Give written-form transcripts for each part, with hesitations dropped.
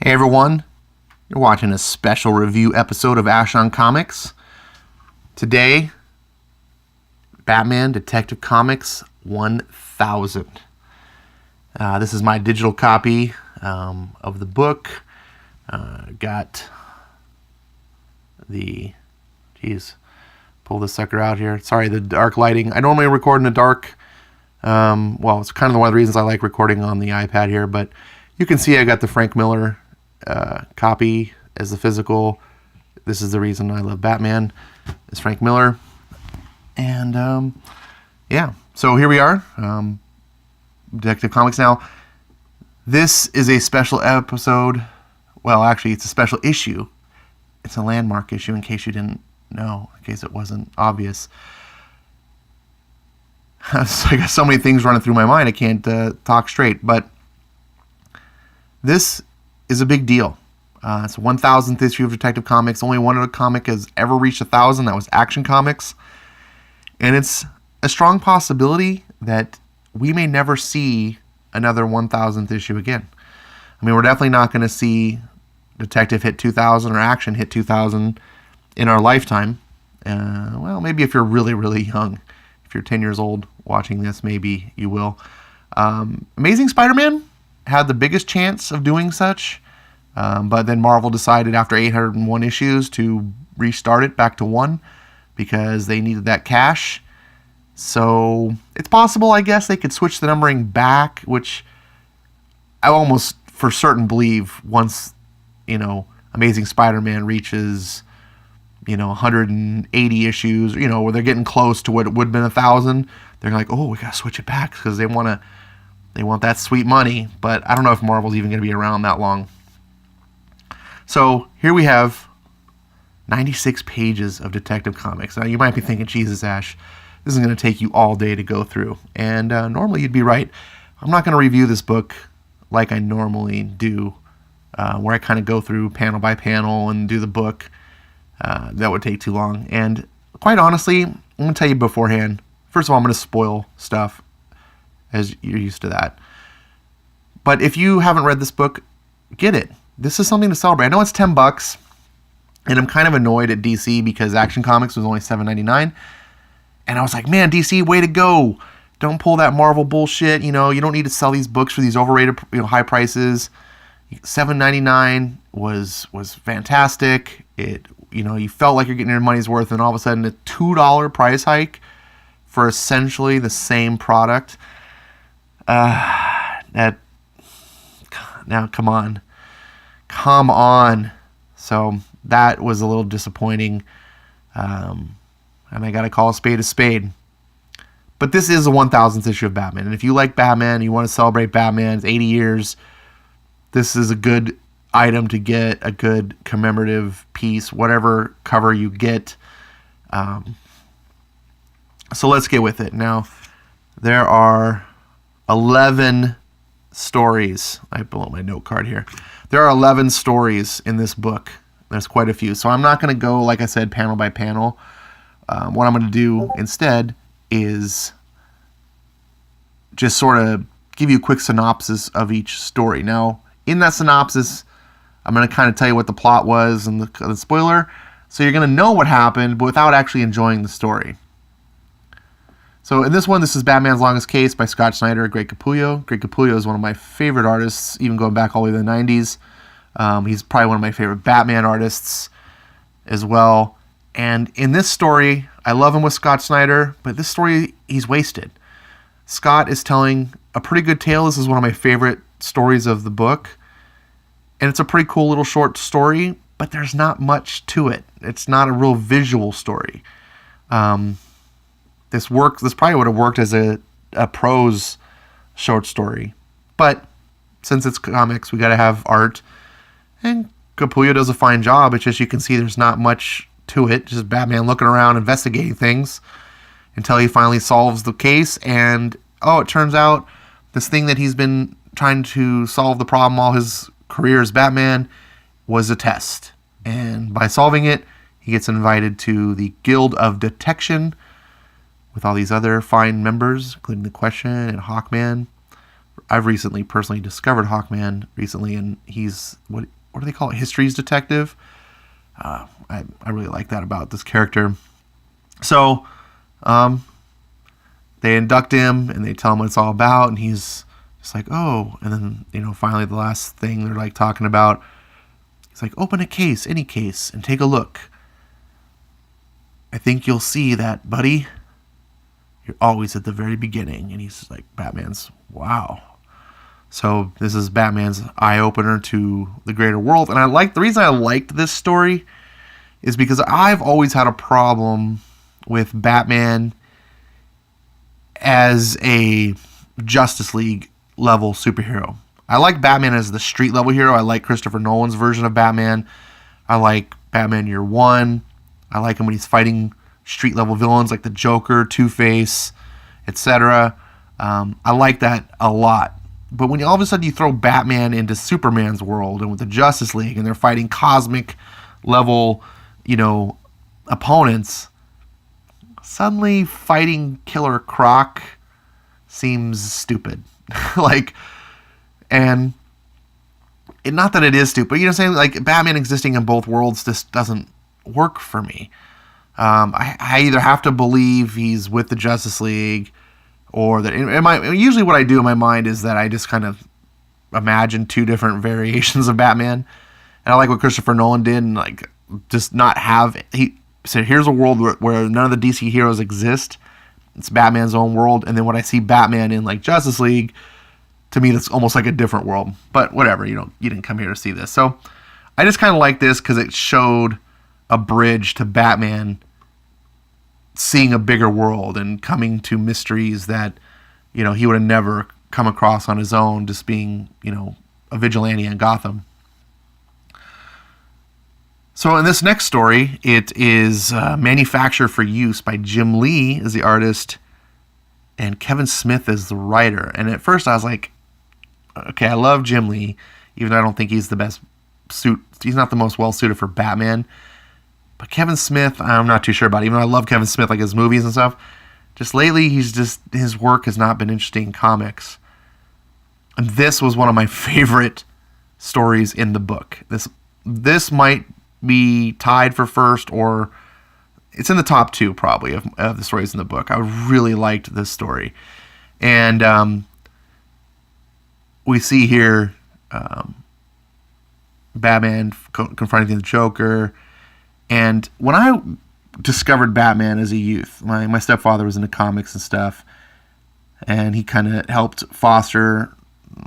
Hey everyone, you're watching a special review episode of Ash on Comics. Today, Batman Detective Comics 1000. This is my digital copy of the book. Got the, pull this sucker out here. Sorry, the dark lighting. I normally record in the dark. Well, it's kind of one of the reasons I like recording on the iPad here, but you can see I got the Frank Miller copy as the physical. This is the reason I love Batman, is Frank Miller. And yeah, so here we are, Detective Comics. Now, this is a special episode. Well, actually, it's a special issue. It's a landmark issue, in case you didn't know, in case it wasn't obvious. So I got so many things running through my mind, I can't talk straight. But this is a big deal. It's the 1000th issue of Detective Comics. Only one other comic has ever reached 1,000. That was Action Comics. And it's a strong possibility that we may never see another 1000th issue again. I mean, we're definitely not going to see Detective hit 2,000 or Action hit 2,000 in our lifetime. Well, maybe if you're really, really young. If you're 10 years old watching this, maybe you will. Amazing Spider-Man had the biggest chance of doing such, but then Marvel decided after 801 issues to restart it back to 1 because they needed that cash. So it's possible, I guess, they could switch the numbering back, which I almost for certain believe once, Amazing Spider-Man reaches, 180 issues, where they're getting close to what it would have been 1,000, they're like, oh, we got to switch it back because they want that sweet money. But I don't know if Marvel's even going to be around that long. So here we have 96 pages of Detective Comics. Now you might be thinking, Jesus, Ash, this is going to take you all day to go through. And normally you'd be right. I'm not going to review this book like I normally do, where I kind of go through panel by panel and do the book. That would take too long. And quite honestly, I'm going to tell you beforehand, first of all, I'm going to spoil stuff, as you're used to that. But if you haven't read this book, get it. This is something to celebrate. I know it's $10, and I'm kind of annoyed at DC because Action Comics was only $7.99. And I was like, man, DC, way to go. Don't pull that Marvel bullshit. You don't need to sell these books for these overrated, high prices. $7.99 was fantastic. You felt like you're getting your money's worth, and all of a sudden a $2 price hike for essentially the same product. Now come on. So that was a little disappointing. And I got to call a spade. But this is the 1000th issue of Batman. And if you like Batman, you want to celebrate Batman's 80 years, this is a good item to get, a good commemorative piece, whatever cover you get. So let's get with it. Now, there are 11 stories. I pull out my note card here. There are 11 stories in this book. There's quite a few. So I'm not going to go, like I said, panel by panel. What I'm going to do instead is just sort of give you a quick synopsis of each story. Now, in that synopsis, I'm going to kind of tell you what the plot was and the spoiler. So you're going to know what happened, but without actually enjoying the story. So in this one, this is Batman's Longest Case by Scott Snyder and Greg Capullo. Greg Capullo is one of my favorite artists, even going back all the way to the 90s. He's probably one of my favorite Batman artists as well. And in this story, I love him with Scott Snyder, but this story, he's wasted. Scott is telling a pretty good tale. This is one of my favorite stories of the book. And it's a pretty cool little short story, but there's not much to it. It's not a real visual story. This probably would have worked as a prose short story. But since it's comics, we got to have art. And Capullo does a fine job. It's just you can see there's not much to it. Just Batman looking around, investigating things until he finally solves the case. And, it turns out this thing that he's been trying to solve the problem all his career as Batman was a test. And by solving it, he gets invited to the Guild of Detection with all these other fine members, including the Question and Hawkman. I've recently personally discovered Hawkman recently, and he's what do they call it? History's detective. I really like that about this character. So they induct him and they tell him what it's all about, and he's just like, oh. And then finally the last thing they're like talking about, he's like, open a case, any case, and take a look. I think you'll see that, buddy. You're always at the very beginning. And he's like, Batman's, wow. So this is Batman's eye-opener to the greater world. And the reason I liked this story is because I've always had a problem with Batman as a Justice League level superhero. I like Batman as the street level hero. I like Christopher Nolan's version of Batman. I like Batman Year One. I like him when he's fighting street level villains like the Joker, Two-Face, etc. I like that a lot. But when all of a sudden you throw Batman into Superman's world and with the Justice League and they're fighting cosmic level, opponents, suddenly fighting Killer Croc seems stupid. And not that it is stupid, like Batman existing in both worlds just doesn't work for me. I either have to believe he's with the Justice League, or that usually what I do in my mind is that I just kind of imagine two different variations of Batman. And I like what Christopher Nolan did, and like just not have, he said, here's a world where none of the DC heroes exist. It's Batman's own world. And then when I see Batman in like Justice League, to me that's almost like a different world. But whatever, you didn't come here to see this. So I just kind of like this because it showed a bridge to Batman seeing a bigger world and coming to mysteries that, he would have never come across on his own, just being, a vigilante in Gotham. So in this next story, it is Manufactured for Use by Jim Lee as the artist and Kevin Smith as the writer. And at first I was like, okay, I love Jim Lee, even though I don't think he's the best he's not the most well-suited for Batman. But Kevin Smith, I'm not too sure about. Even though I love Kevin Smith, like his movies and stuff, just lately his work has not been interesting in comics. And this was one of my favorite stories in the book. This might be tied for first, or it's in the top two probably of the stories in the book. I really liked this story. And we see here Batman confronting the Joker. And when I discovered Batman as a youth, my stepfather was into comics and stuff, and he kind of helped foster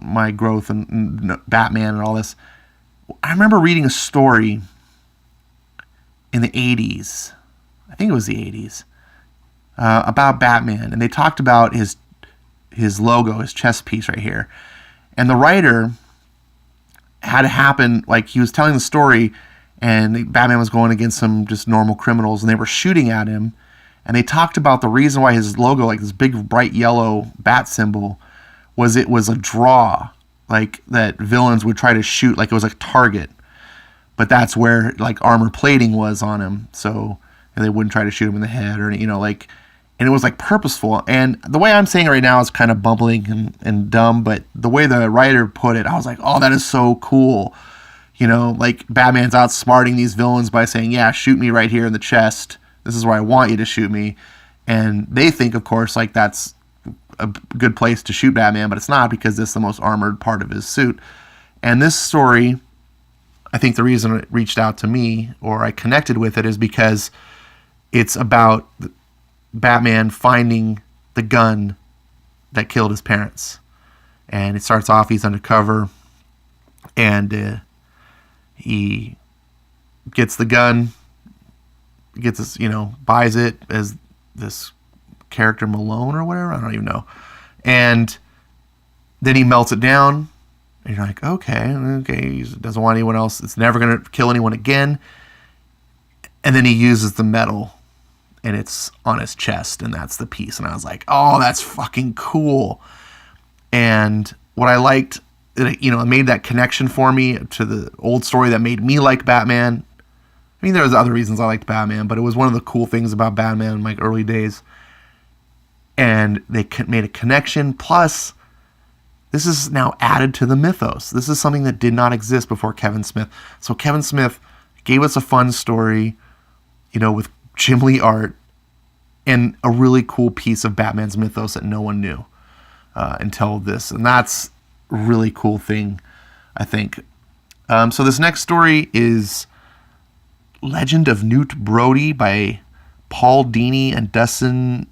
my growth in Batman and all this. I remember reading a story in the 80s, I think it was the 80s, about Batman, and they talked about his logo, his chest piece right here. And the writer had it happen, like he was telling the story, and Batman was going against some just normal criminals, and they were shooting at him. And they talked about the reason why his logo, like this big bright yellow bat symbol, it was a draw, like that villains would try to shoot, like it was a target. But that's where like armor plating was on him, so and they wouldn't try to shoot him in the head or and it was like purposeful. And the way I'm saying it right now is kind of bumbling and dumb, but the way the writer put it, I was like, oh, that is so cool. Like Batman's outsmarting these villains by saying, yeah, shoot me right here in the chest. This is where I want you to shoot me. And they think, of course, like that's a good place to shoot Batman, but it's not, because this is the most armored part of his suit. And this story, I think the reason it reached out to me, or I connected with it, is because it's about Batman finding the gun that killed his parents. And it starts off, he's undercover, and he gets the gun, buys it as this character Malone or whatever, I don't even know. And then he melts it down, and you're like, okay, he doesn't want anyone else, it's never going to kill anyone again. And then he uses the metal, and it's on his chest, and that's the piece. And I was like, oh, that's fucking cool. And what I liked, it made that connection for me to the old story that made me like Batman. I mean, there was other reasons I liked Batman, but it was one of the cool things about Batman in my early days. And they made a connection. Plus, This is now added to the mythos. This is something that did not exist before Kevin Smith. So Kevin Smith gave us a fun story, with Jim Lee art and a really cool piece of Batman's mythos that no one knew until this. And that's a really cool thing, I think. So this next story is Legend of Newt Brody by Paul Dini and Dustin,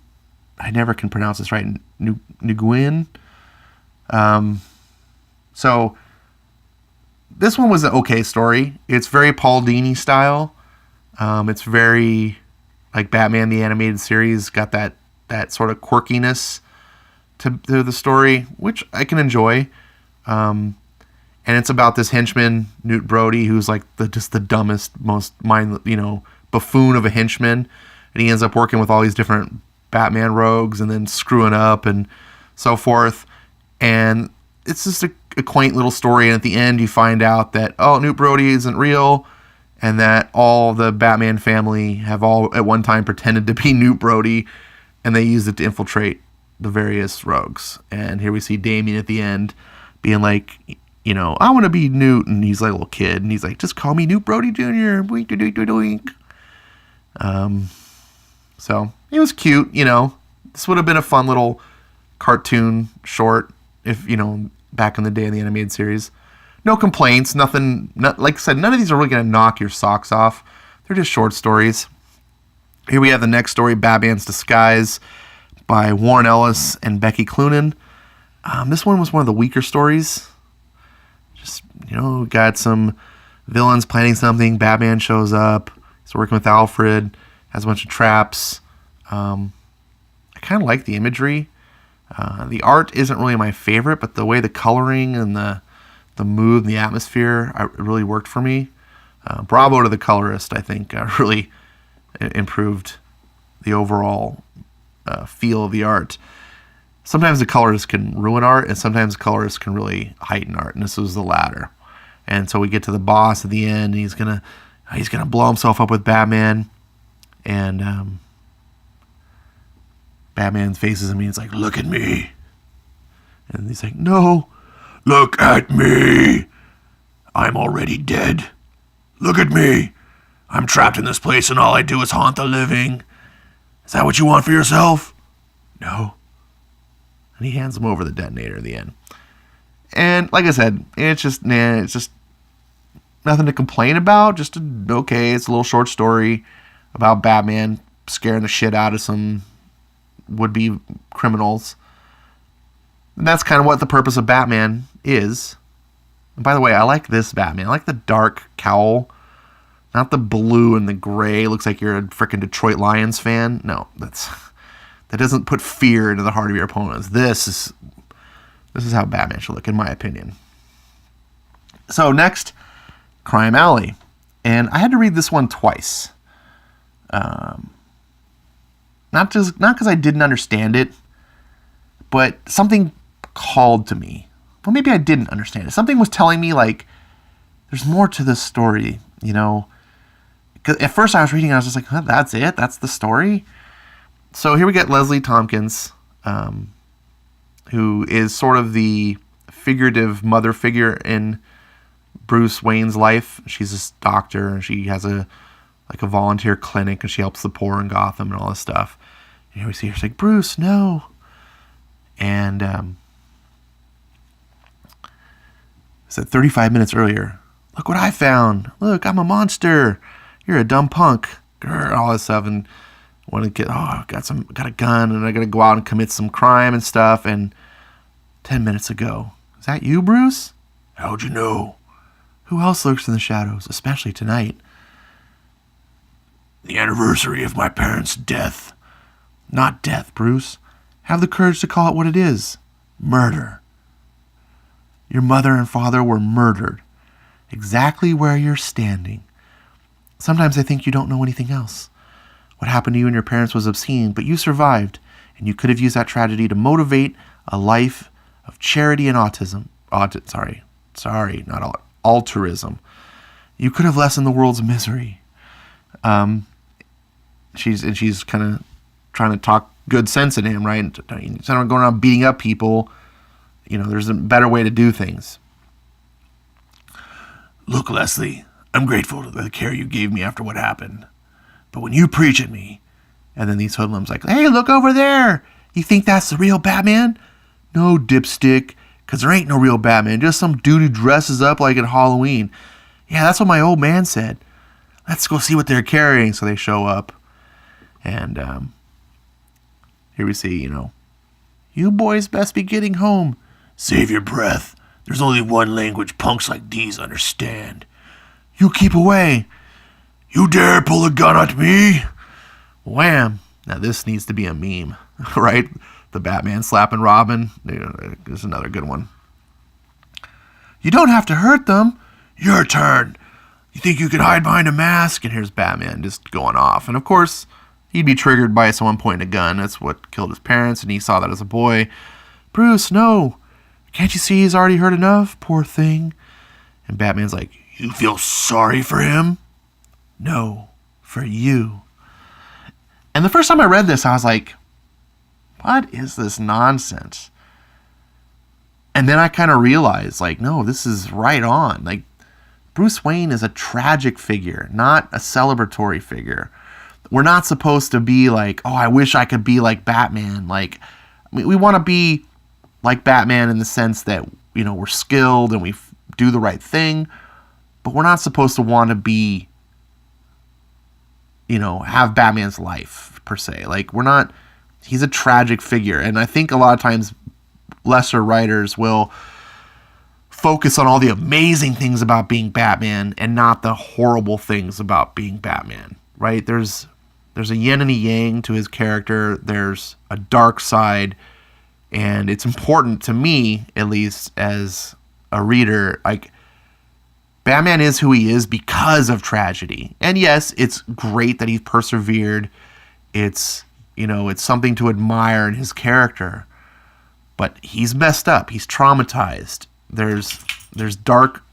I never can pronounce this right, Nguyen. So this one was an okay story. It's very Paul Dini style. It's very like Batman the Animated Series, got that sort of quirkiness to the story, which I can enjoy. And it's about this henchman, Newt Brody, who's like just the dumbest, most buffoon of a henchman. And he ends up working with all these different Batman rogues and then screwing up and so forth. And it's just a quaint little story. And at the end, you find out that, Newt Brody isn't real, and that all the Batman family have all at one time pretended to be Newt Brody, and they used it to infiltrate the various rogues. And here we see Damian at the end being like, I want to be Newt. And he's like a little kid. And he's like, just call me Newt Brody Jr. Wink, doink, doink, doink. So it was cute, This would have been a fun little cartoon short if, back in the day of the animated series. No complaints, nothing, like I said, none of these are really going to knock your socks off. They're just short stories. Here we have the next story, Batman's Disguise by Warren Ellis and Becky Cloonan. This one was one of the weaker stories. Just, got some villains planning something. Batman shows up. He's working with Alfred. Has a bunch of traps. I kind of like the imagery. The art isn't really my favorite, but the way the coloring and the mood and the atmosphere it really worked for me. Bravo to the colorist, I think, really improved the overall feel of the art. Sometimes the colorist can ruin art, and sometimes the colorist can really heighten art, and this was the latter. And so we get to the boss at the end, and he's gonna blow himself up with Batman, and Batman faces him, and he's like, "Look at me," and he's like, "No, look at me. I'm already dead. Look at me. I'm trapped in this place, and all I do is haunt the living. Is that what you want for yourself?" "No." And he hands him over the detonator at the end. And like I said, it's just nothing to complain about. It's a little short story about Batman scaring the shit out of some would-be criminals. And that's kind of what the purpose of Batman is. And by the way, I like this Batman. I like the dark cowl. Not the blue and the gray. Looks like you're a freaking Detroit Lions fan. No, that doesn't put fear into the heart of your opponents. This is how Batman should look, in my opinion. So next, Crime Alley. And I had to read this one twice. Not because I didn't understand it, but something called to me. Well, maybe I didn't understand it. Something was telling me, like, there's more to this story, 'Cause at first I was reading, I was just like, that's it? That's the story? So here we get Leslie Tompkins, who is sort of the figurative mother figure in Bruce Wayne's life. She's this doctor, and she has a volunteer clinic, and she helps the poor in Gotham and all this stuff. And here we see her, she's like, "Bruce, no." And said 35 minutes earlier, "Look what I found. Look, I'm a monster. You're a dumb punk." All this stuff, and want to get, got a gun, and I got to go out and commit some crime and stuff. And 10 minutes ago, "Is that you, Bruce? How'd you know? Who else lurks in the shadows, especially tonight?" "The anniversary of my parents' death." "Not death, Bruce. Have the courage to call it what it is. Murder. Your mother and father were murdered. Exactly where you're standing. Sometimes I think you don't know anything else. What happened to you and your parents was obscene, but you survived, and you could have used that tragedy to motivate a life of charity and altruism. You could have lessened the world's misery." She's kind of trying to talk good sense in him, right? Instead of going around beating up people, there's a better way to do things. Look, Leslie, I'm grateful for the care you gave me after what happened. But when you preach at me, and then these hoodlums like, hey, look over there. You think that's the real Batman? No, dipstick, because there ain't no real Batman. Just some dude who dresses up like at Halloween. Yeah, that's what my old man said. Let's go see what they're carrying. So they show up. And here we see, you boys best be getting home. Save your breath. There's only one language punks like these understand. You keep away. You dare pull a gun at me? Wham. Now this needs to be a meme, right? The Batman slapping Robin. There's another good one. You don't have to hurt them. Your turn. You think you could hide behind a mask? And here's Batman just going off. And of course, he'd be triggered by someone pointing a gun. That's what killed his parents, and he saw that as a boy. Bruce, no. Can't you see he's already heard enough? Poor thing. And Batman's like, you feel sorry for him? No, for you. And the first time I read this, I was like, what is this nonsense? And then I kind of realized, like, no, this is right on. Like, Bruce Wayne is a tragic figure, not a celebratory figure. We're not supposed to be like, oh, I wish I could be like Batman. Like, we want to be like Batman in the sense that, we're skilled and we do the right thing, but we're not supposed to want to be, have Batman's life per se. Like, he's a tragic figure. And I think a lot of times lesser writers will focus on all the amazing things about being Batman and not the horrible things about being Batman, right? There's a yin and a yang to his character. There's a dark side. And it's important to me, at least as a reader, like, Batman is who he is because of tragedy. And yes, it's great that he's persevered. It's, it's something to admire in his character. But he's messed up. He's traumatized. There's dark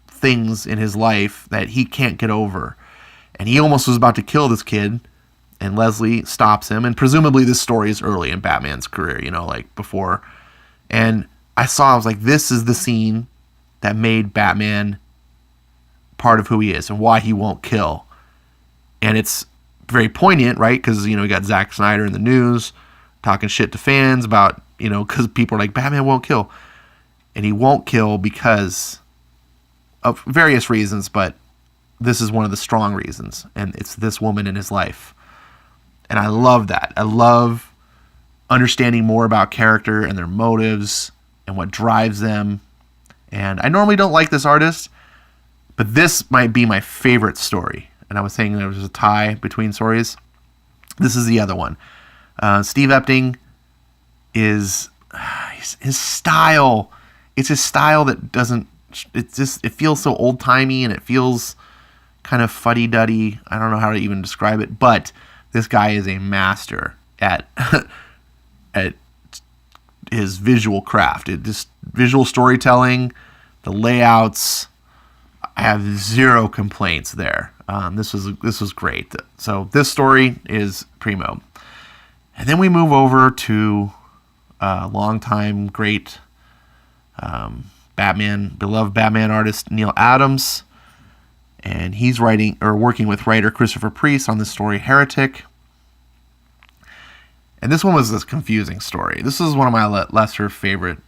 things in his life that he can't get over. And he almost was about to kill this kid. And Leslie stops him. And presumably this story is early in Batman's career, like before. And I was like, this is the scene that made Batman part of who he is and why he won't kill. And it's very poignant, right? Because, we got Zack Snyder in the news talking shit to fans about, because people are like, Batman won't kill. And he won't kill because of various reasons, but this is one of the strong reasons. And it's this woman in his life. And I love that. I love understanding more about character and their motives and what drives them. And I normally don't like this artist, but this might be my favorite story. And I was saying there was a tie between stories. This is the other one. Steve Epting is his style. It's his style that doesn't. It feels so old timey and it feels kind of fuddy duddy. I don't know how to even describe it, but this guy is a master at his visual craft. Just visual storytelling, the layouts. I have zero complaints there. This was great. So this story is primo. And then we move over to longtime great beloved Batman artist Neil Adams. And he's working with writer Christopher Priest on the story Heretic. And this one was this confusing story. This is one of my lesser favorite,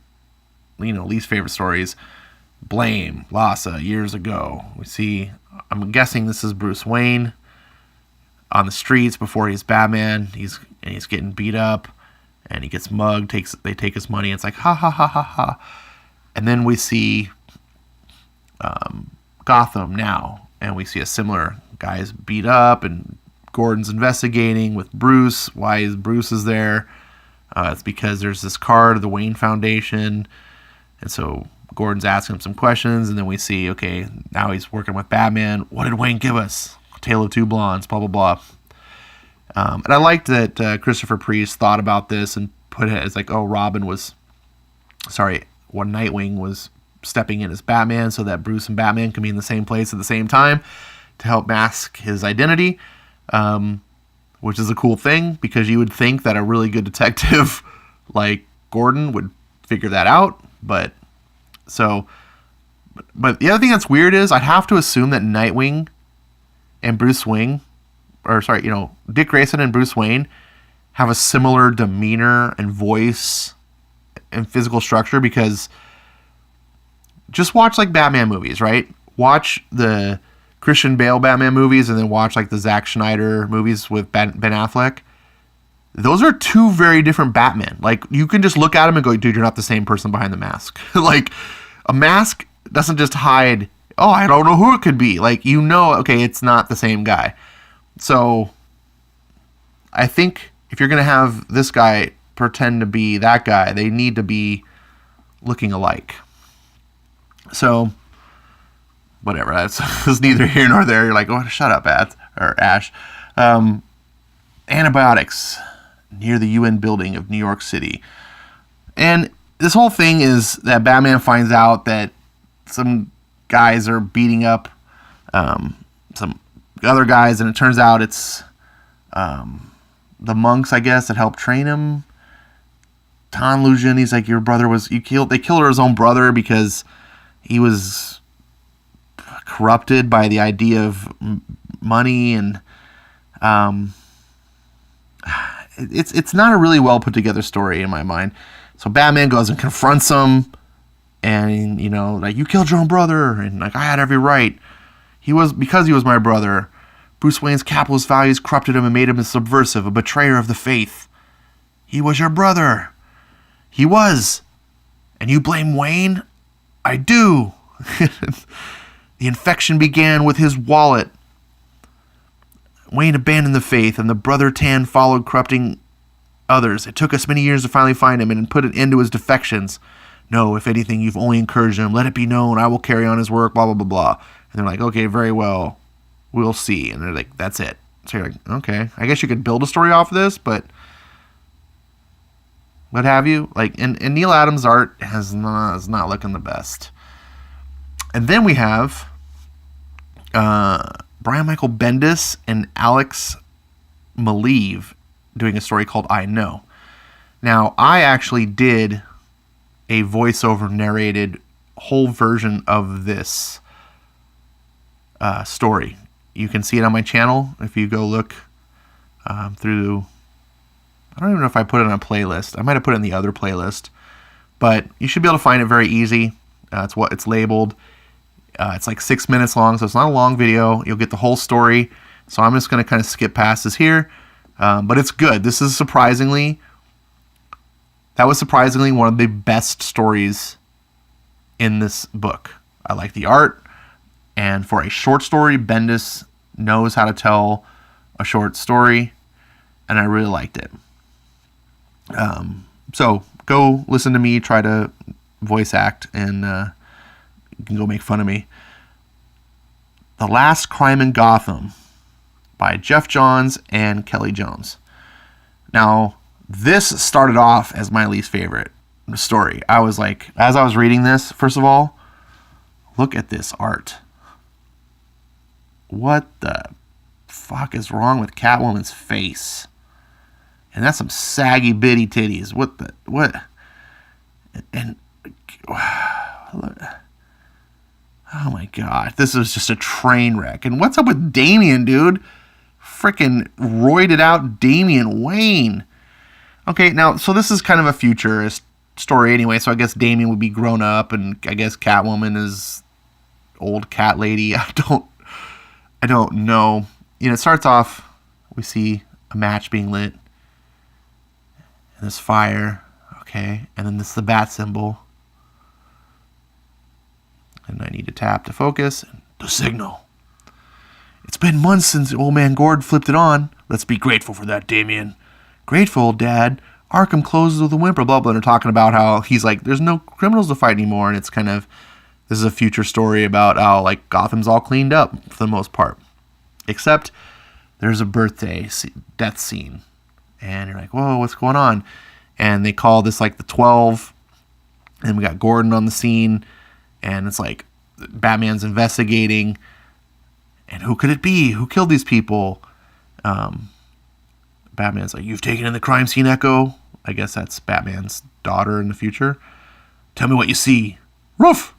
least favorite stories. Blame, Lhasa, years ago. I'm guessing this is Bruce Wayne on the streets before he's Batman. He's getting beat up and he gets mugged. They take his money. It's like, ha, ha, ha, ha, ha. And then we see Gotham now, and we see a similar guy's beat up, and Gordon's investigating with Bruce. Why Bruce is there? It's because there's this card of the Wayne Foundation, and so Gordon's asking him some questions, and then we see, okay, now he's working with Batman. What did Wayne give us? Tale of Two Blondes, blah, blah, blah. And I liked that Christopher Priest thought about this and put it as like, Nightwing was stepping in as Batman so that Bruce and Batman can be in the same place at the same time to help mask his identity, which is a cool thing because you would think that a really good detective like Gordon would figure that out. But the other thing that's weird is I'd have to assume that Nightwing and Bruce Wayne, Dick Grayson and Bruce Wayne have a similar demeanor and voice and physical structure, because just watch like Batman movies, right? Watch the Christian Bale Batman movies and then watch like the Zack Snyder movies with Ben Affleck. Those are two very different Batman. Like, you can just look at them and go, dude, you're not the same person behind the mask. Like, a mask doesn't just hide, oh, I don't know who it could be. Like, okay, it's not the same guy. So I think if you're going to have this guy pretend to be that guy, they need to be looking alike. So whatever, that's neither here nor there. You're like, oh, shut up, Ash. Antibiotics near the UN building of New York City. And this whole thing is that Batman finds out that some guys are beating up some other guys, and it turns out it's the monks, I guess, that helped train him. Tan Lujin, he's like, your brother they killed his own brother because he was corrupted by the idea of money, and it's not a really well put together story in my mind. So Batman goes and confronts him, and like, you killed your own brother, and like, I had every right. Because he was my brother. Bruce Wayne's capitalist values corrupted him and made him a subversive, a betrayer of the faith. He was your brother. He was. And you blame Wayne? I do. The infection began with his wallet. Wayne abandoned the faith, and the brother Tan followed, corrupting others. It took us many years to finally find him and put an end to his defections. No, if anything, you've only encouraged him. Let it be known. I will carry on his work, blah, blah, blah, blah. And they're like, okay, very well. We'll see. And they're like, that's it. So you're like, okay, I guess you could build a story off of this, but what have you? Like, and Neil Adams' art is not looking the best. And then we have Brian Michael Bendis and Alex Maleev doing a story called I Know. Now, I actually did a voiceover narrated whole version of this story. You can see it on my channel if you go look through. I don't even know if I put it on a playlist. I might have put it in the other playlist, but you should be able to find it very easy. It's labeled. It's like 6 minutes long, so it's not a long video. You'll get the whole story. So I'm just going to kind of skip past this here, but it's good. That was surprisingly one of the best stories in this book. I like the art. And for a short story, Bendis knows how to tell a short story, and I really liked it. So go listen to me try to voice act, and you can go make fun of me. The Last Crime in Gotham by Jeff Johns and Kelly Jones. Now, this started off as my least favorite story. I was like, as I was reading this, first of all, look at this art. What the fuck is wrong with Catwoman's face? And that's some saggy bitty titties. What? And oh my god, this is just a train wreck. And what's up with Damian, dude? Freaking roided out Damian Wayne. Okay, now, so this is kind of a futurist story anyway, so I guess Damian would be grown up, and I guess Catwoman is old cat lady. I don't know. It starts off, we see a match being lit, and there's fire, okay, and then this is the bat symbol, and I need to tap to focus, the signal. It's been months since old man Gord flipped it on. Let's be grateful for that, Damian. Grateful, Dad. Arkham closes with a whimper, blah, blah, and they're talking about how he's like, there's no criminals to fight anymore, and it's kind of, this is a future story about how, like, Gotham's all cleaned up for the most part. Except there's a death scene. And you're like, whoa, what's going on? And they call this, like, the 12, and we got Gordon on the scene, and it's like, Batman's investigating, and who could it be? Who killed these people? Batman's like, you've taken in the crime scene, Echo. I guess that's Batman's daughter in the future. Tell me what you see. Roof.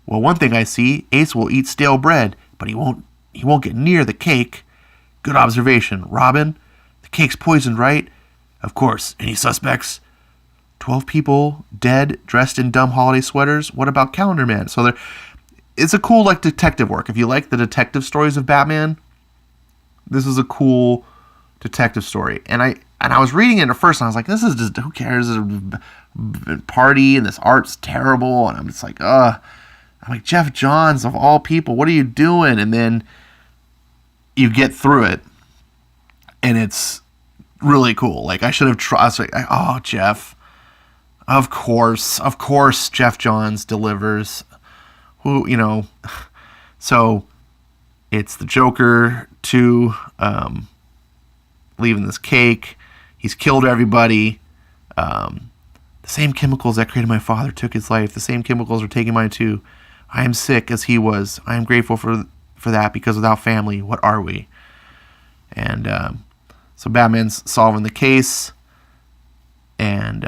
Well, one thing I see, Ace will eat stale bread, but he won't get near the cake. Good observation. Robin, the cake's poisoned, right? Of course. Any suspects? 12 people dead, dressed in dumb holiday sweaters. What about Calendar Man? So it's a cool detective work. If you like the detective stories of Batman, this is a cool detective story. And I was reading it at first, and I was like, this is just, who cares? This is a party, and this art's terrible. And I'm just like, I'm like, Jeff Johns, of all people, what are you doing? And then you get through it, and it's really cool. Like, I should have tried. Like, oh, Jeff. Of course, Jeff Johns delivers. So it's the Joker too, leaving this cake. He's killed everybody. The same chemicals that created my father took his life. The same chemicals are taking mine too. I am sick as he was. I am grateful for that, because without family, what are we? And so Batman's solving the case, and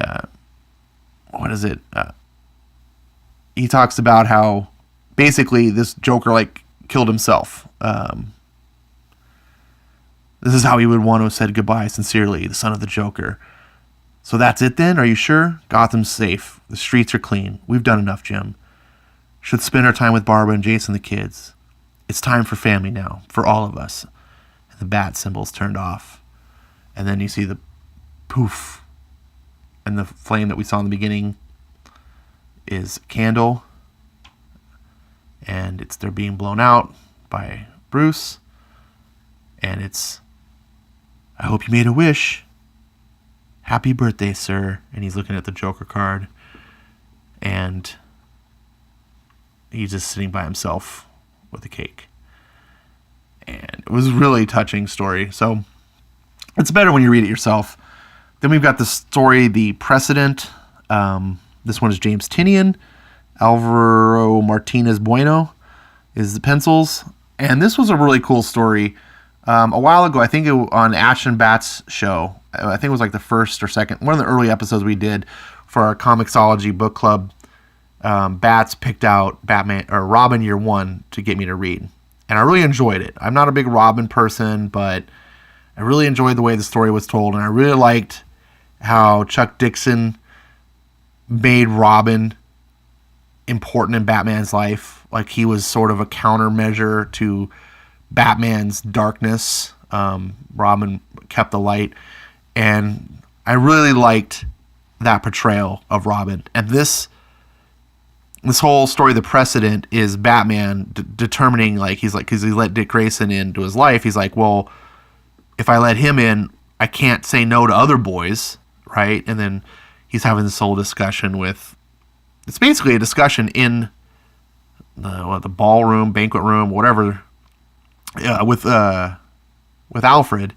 what is it? He talks about how basically this Joker killed himself. This is how he would want to have said goodbye sincerely, the son of the Joker. So that's it then? Are you sure? Gotham's safe. The streets are clean. We've done enough, Jim. Should spend our time with Barbara and Jason, the kids. It's time for family now, for all of us. And the bat symbol's turned off. And then you see the poof. And the flame that we saw in the beginning is a candle. And they're being blown out by Bruce. And it's, I hope you made a wish. Happy birthday, sir. And he's looking at the Joker card. And he's just sitting by himself with a cake. And it was a really touching story. So it's better when you read it yourself. Then we've got the story, The Precedent. This one is James Tinian. Alvaro Martinez Bueno is the pencils. And this was a really cool story. A while ago, I think on Ash and Bat's show, I think it was the first or second, one of the early episodes we did for our Comixology book club. Bats picked out Batman or Robin Year One to get me to read, and I really enjoyed it. I'm not a big Robin person, but I really enjoyed the way the story was told, and I really liked how Chuck Dixon made Robin important in Batman's life. Like, he was sort of a countermeasure to Batman's darkness. Robin kept the light, and I really liked that portrayal of Robin. And this whole story, The Precedent, is Batman determining, because he let Dick Grayson into his life. He's like, well, if I let him in, I can't say no to other boys, right? And then he's having this whole discussion it's basically a discussion in the ballroom, banquet room, whatever, with Alfred.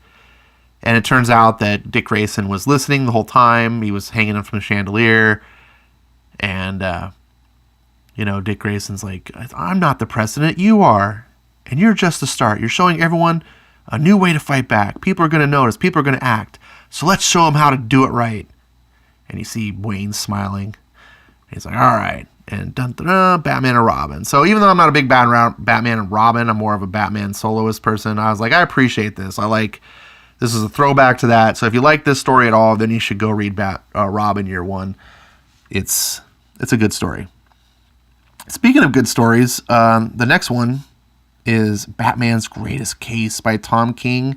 And it turns out that Dick Grayson was listening the whole time. He was hanging from the chandelier. And, Dick Grayson's like, I'm not the president, you are. And you're just the start. You're showing everyone a new way to fight back. People are going to notice. People are going to act. So let's show them how to do it right. And you see Wayne smiling. And he's like, all right. And dun-dun-dun, Batman and Robin. So even though I'm not a big Batman and Robin, I'm more of a Batman soloist person. I was like, I appreciate this. This is a throwback to that. So if you like this story at all, then you should go read Robin Year One. It's a good story. Speaking of good stories, the next one is Batman's Greatest Case by Tom King.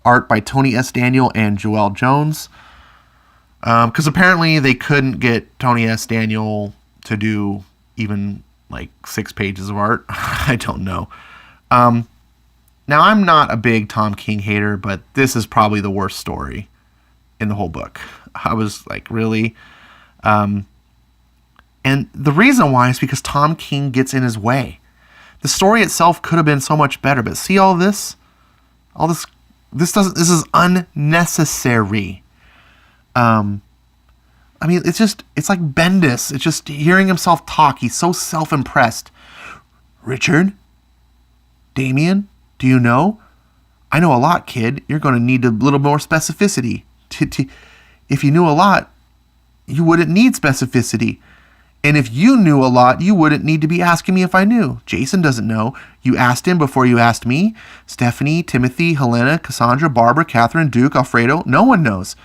Art by Tony S. Daniel and Joelle Jones. Because apparently they couldn't get Tony S. Daniel to do even 6 pages of art. I don't know. Now, I'm not a big Tom King hater, but this is probably the worst story in the whole book. I was like, really? And the reason why is because Tom King gets in his way. The story itself could have been so much better, but see all this? This is unnecessary. It's like Bendis. It's just hearing himself talk. He's so self-impressed. Richard? Damian? Do you know? I know a lot, kid. You're going to need a little more specificity. If you knew a lot, you wouldn't need specificity. And if you knew a lot, you wouldn't need to be asking me if I knew. Jason doesn't know. You asked him before you asked me. Stephanie, Timothy, Helena, Cassandra, Barbara, Catherine, Duke, Alfredo. No one knows.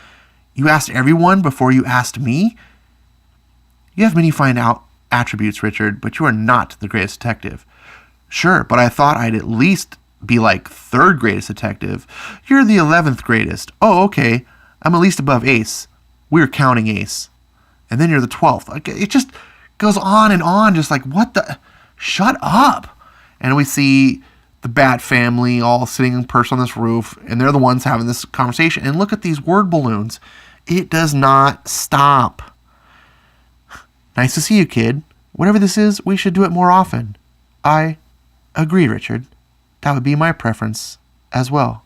You asked everyone before you asked me? You have many fine attributes, Richard, but you are not the greatest detective. Sure, but I thought I'd at least be like third greatest detective. You're the 11th greatest. Oh, okay. I'm at least above Ace. We're counting Ace. And then you're the 12th. Like, it just goes on and on, just like, what the? Shut up. And we see the Bat family all sitting perched on this roof, and they're the ones having this conversation. And look at these word balloons. It does not stop. Nice to see you, kid. Whatever this is, we should do it more often. I agree, Richard. That would be my preference as well.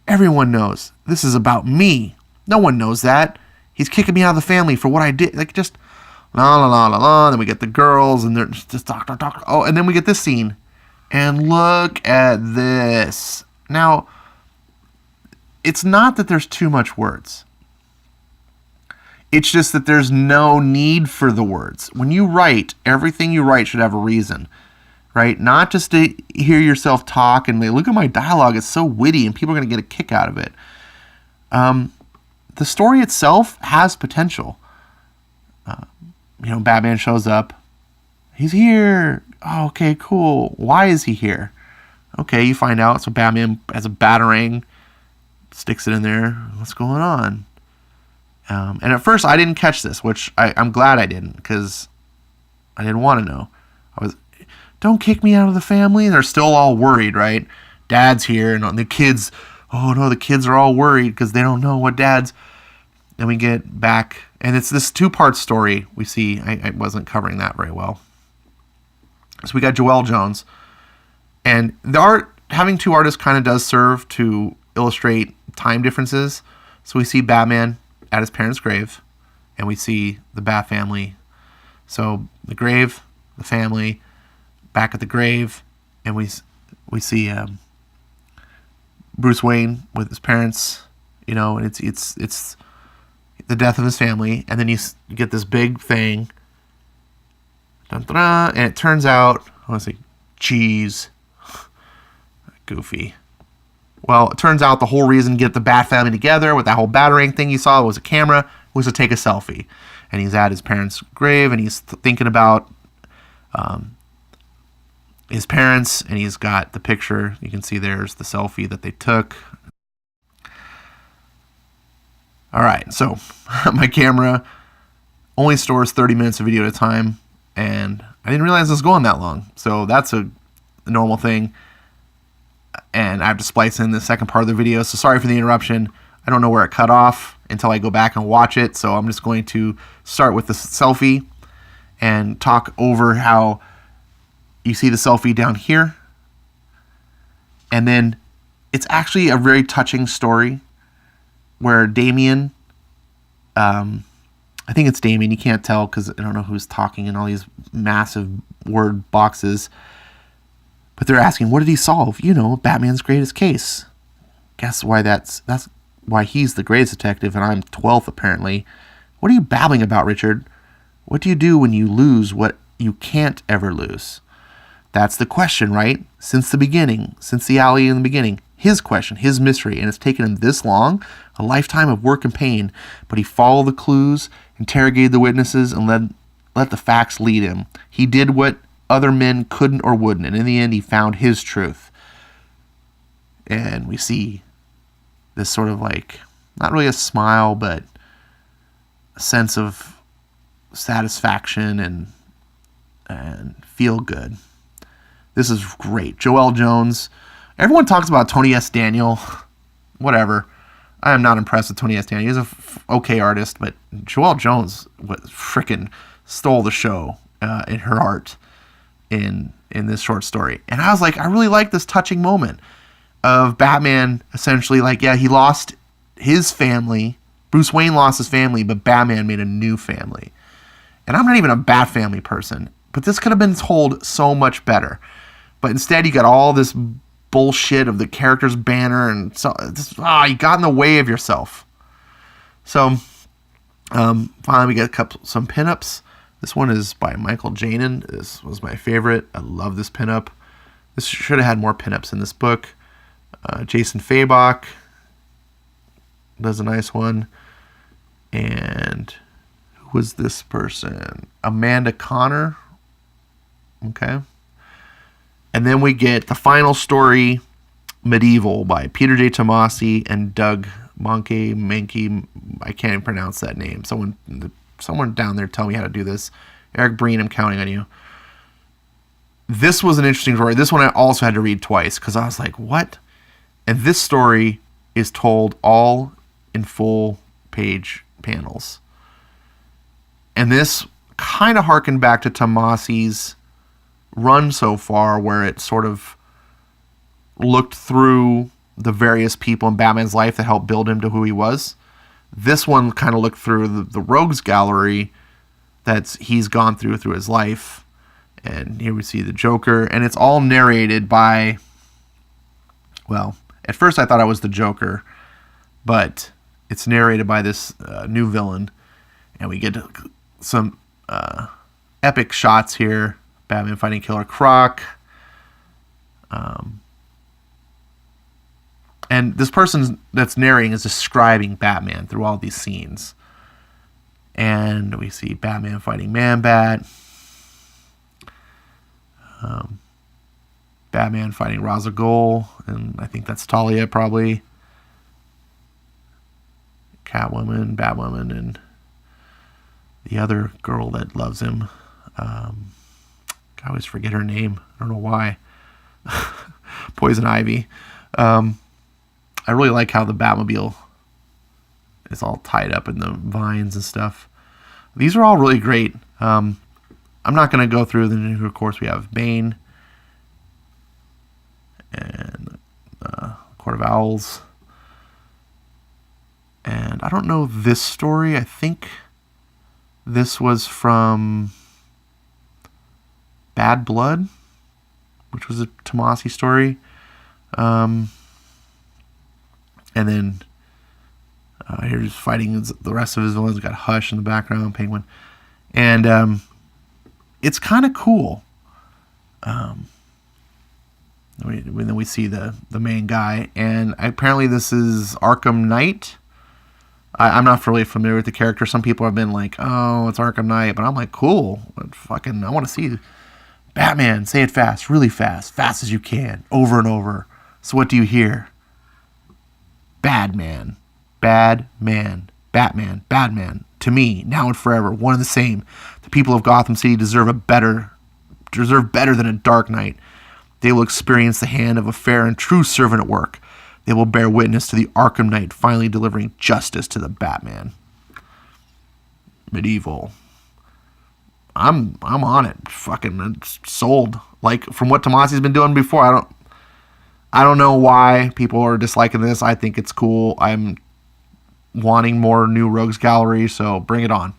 Everyone knows this is about me. No one knows that. He's kicking me out of the family for what I did. Like, just la la la la la. Then we get the girls, and they're just talk. Oh, and then we get this scene. And look at this. Now, it's not that there's too much words. It's just that there's no need for the words. When you write, everything you write should have a reason, right? Not just to hear yourself talk and look at my dialogue. It's so witty, and people are going to get a kick out of it. The story itself has potential. Batman shows up. He's here. Oh, okay, cool. Why is he here? Okay, you find out. So Batman has a batarang, sticks it in there. What's going on? And at first I didn't catch this, which I'm glad I didn't, because I didn't want to know. Don't kick me out of the family. And they're still all worried, right? Dad's here, and the kids, oh no, the kids are all worried because they don't know what Dad's. Then we get back, and it's this two-part story we see. I wasn't covering that very well. So we got Joelle Jones, and the art, having two artists kind of does serve to illustrate time differences. So we see Batman at his parents' grave, and we see the Bat family. So the grave, the family, back at the grave, and we see Bruce Wayne with his parents, and it's the death of his family, and then you get this big thing, and it turns out, I want to say, cheese, goofy. Well, it turns out the whole reason to get the Bat family together with that whole batarang thing you saw was a camera, was to take a selfie. And he's at his parents' grave, and he's thinking about his parents, and he's got the picture. You can see there's the selfie that they took. All right, so my camera only stores 30 minutes of video at a time, and I didn't realize it was going that long. So that's a normal thing. And I have to splice in the second part of the video. So sorry for the interruption. I don't know where it cut off until I go back and watch it. So I'm just going to start with the selfie and talk over how you see the selfie down here. And then it's actually a very touching story where Damian, I think it's Damian, you can't tell because I don't know who's talking in all these massive word boxes. But they're asking, what did he solve? Batman's greatest case. Guess why that's why he's the greatest detective and I'm 12th apparently. What are you babbling about, Richard? What do you do when you lose what you can't ever lose? That's the question, right? Since the beginning, since the alley in the beginning. His question, his mystery, and it's taken him this long, a lifetime of work and pain, but he followed the clues, interrogated the witnesses, and let the facts lead him. He did what other men couldn't or wouldn't, and in the end he found his truth. And we see this sort of like, not really a smile, but a sense of satisfaction and feel good. This is great. Joelle Jones. Everyone talks about Tony S. Daniel. Whatever. I am not impressed with Tony S. Daniel. He's a okay artist, but Joelle Jones freaking stole the show in her art in this short story. And I was like, I really like this touching moment of Batman essentially like, yeah, he lost his family. Bruce Wayne lost his family, but Batman made a new family. And I'm not even a Bat family person, but this could have been told so much better. But instead, you got all this bullshit of the character's banner, and so you got in the way of yourself. So finally, we get some pinups. This one is by Michael Janin. This was my favorite. I love this pinup. This should have had more pinups in this book. Jason Fabok does a nice one. And who was this person? Amanda Connor. Okay. And then we get the final story, Medieval, by Peter J. Tomasi and Doug Mankey. I can't even pronounce that name. Someone down there tell me how to do this. Eric Breen, I'm counting on you. This was an interesting story. This one I also had to read twice because I was like, what? And this story is told all in full page panels. And this kind of harkened back to Tomasi's run so far, where it sort of looked through the various people in Batman's life that helped build him to who he was. This one kind of looked through the rogues gallery that he's gone through his life. And here we see the Joker, and it's all narrated by, well, at first I thought it was the Joker, but it's narrated by this new villain. And we get some epic shots here. Batman fighting Killer Croc. And this person that's narrating is describing Batman through all these scenes. And we see Batman fighting Man-Bat. Batman fighting Ra's al Ghul. And I think that's Talia probably. Catwoman, Batwoman, and the other girl that loves him. I always forget her name. I don't know why. Poison Ivy. I really like how the Batmobile is all tied up in the vines and stuff. These are all really great. I'm not going to go through them. Of course, we have Bane and Court of Owls. And I don't know this story. I think this was from Bad Blood, which was a Tomasi story. And then here's fighting the rest of his villains. Got Hush in the background, Penguin. And it's kind of cool. Then we see the main guy. And apparently this is Arkham Knight. I'm not really familiar with the character. Some people have been like, oh, it's Arkham Knight. But I'm like, cool. I want to see Batman. Say it fast, really fast. Fast as you can. Over and over. So what do you hear? Badman. Batman. To me, now and forever, one and the same. The people of Gotham City deserve better than a Dark Knight. They will experience the hand of a fair and true servant at work. They will bear witness to the Arkham Knight finally delivering justice to the Batman. Medieval. I'm on it. Fucking sold. Like from what Tomasi's been doing before, I don't know why people are disliking this. I think it's cool. I'm wanting more new Rogues Gallery, so bring it on.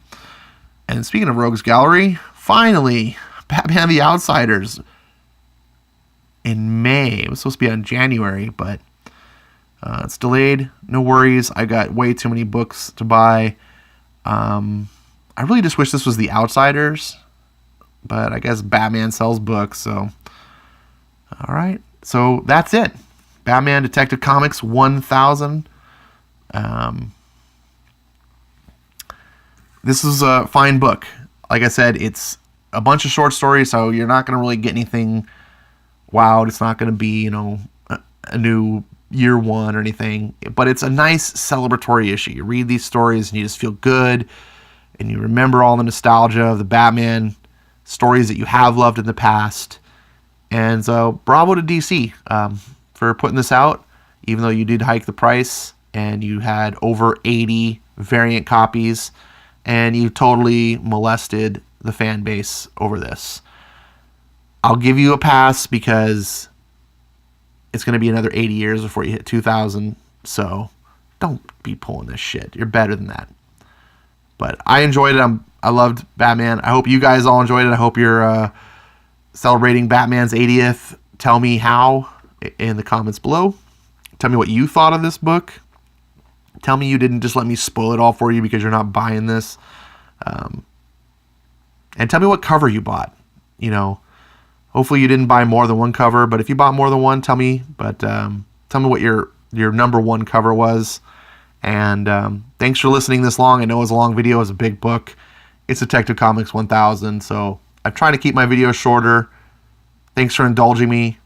And speaking of Rogues Gallery, finally, Batman the Outsiders in May. It was supposed to be on January, but it's delayed. No worries. I got way too many books to buy. I really just wish this was The Outsiders, but I guess Batman sells books, so all right. So that's it. Batman Detective Comics 1000. This is a fine book. Like I said, it's a bunch of short stories, so you're not going to really get anything wowed. It's not going to be, a new year one or anything. But it's a nice celebratory issue. You read these stories and you just feel good. And you remember all the nostalgia of the Batman stories that you have loved in the past. And so, bravo to DC for putting this out, even though you did hike the price and you had over 80 variant copies and you totally molested the fan base over this. I'll give you a pass because it's going to be another 80 years before you hit 2000. So don't be pulling this shit. You're better than that. But I enjoyed it. I loved Batman. I hope you guys all enjoyed it. I hope you're celebrating Batman's 80th. Tell me how in the comments below. Tell me what you thought of this book. Tell me you didn't just let me spoil it all for you because you're not buying this. And tell me what cover you bought. You know, hopefully you didn't buy more than one cover, but if you bought more than one, tell me. But tell me what your number one cover was. And thanks for listening this long. I know it was a long video. It was a big book. It's Detective Comics 1000, so I'm trying to keep my videos shorter. Thanks for indulging me.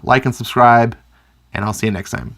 Like and subscribe, and I'll see you next time.